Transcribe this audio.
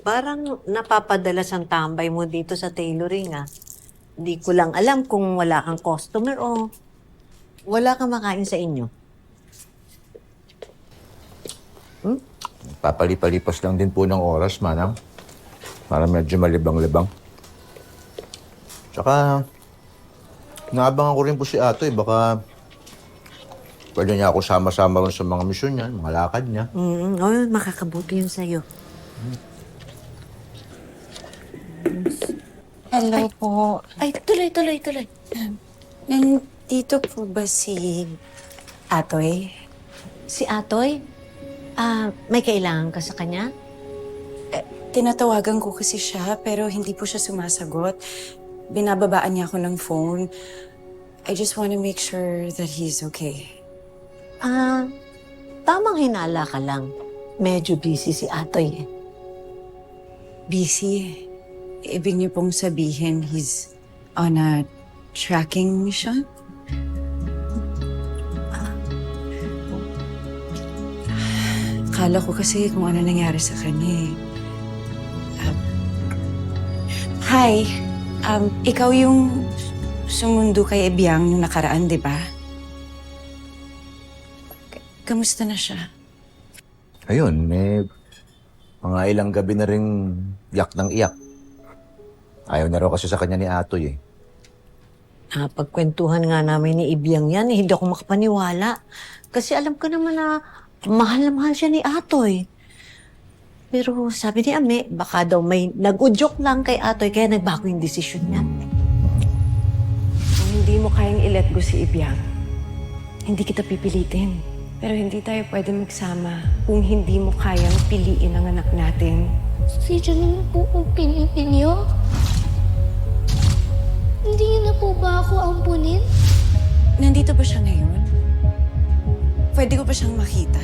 Parang napapadalas ang tambay mo dito sa tailoring, ah. Hindi ko lang alam kung wala kang customer o wala kang makain sa inyo. Papalipalipas lang din po ng oras, manang. Para medyo malibang-libang. Tsaka, naabangan ko rin po si Ato eh. Baka pwede niya ako sama-sama rin sa mga misyon niya, mga lakad niya. Oh, makakabuti yun sa'yo. Hello po. Ay, tuloy. Nandito po ba si Atoy? Si Atoy, may kailangan ka sa kanya? Tinatawagan ko kasi siya pero hindi po siya sumasagot. Binababaan niya ako ng phone. I just want to make sure that he's okay. Tamang hinala ka lang. Medyo busy si Atoy eh. Busy. Ibig niyo pong sabihin he's on a tracking mission? Akala ko kasi kung ano nangyari sa kanya eh. Hi. Ikaw yung sumundo kay Ebiang nung nakaraan, di ba? Kamusta na siya? Ayun, mga ilang gabi na rin iyak ng iyak. Ayaw na raw kasi sa kanya ni Atoy eh. Pagkwentuhan nga namin ni Ibiang yan, hindi ako makapaniwala. Kasi alam ko naman na mahal na mahal siya ni Atoy. Pero sabi ni Ame, baka daw may nag-udyok lang kay Atoy kaya nagbago yung desisyon niya. Kung hindi mo kayang i-let go si Ibiang, hindi kita pipilitin. Pero hindi tayo pwede magsama kung hindi mo kayang piliin ang anak natin. Siya naman po kung pilitin niyo. Hindi niyo na po ba ako ampunin? Nandito ba siya ngayon? Pwede ko ba siyang makita?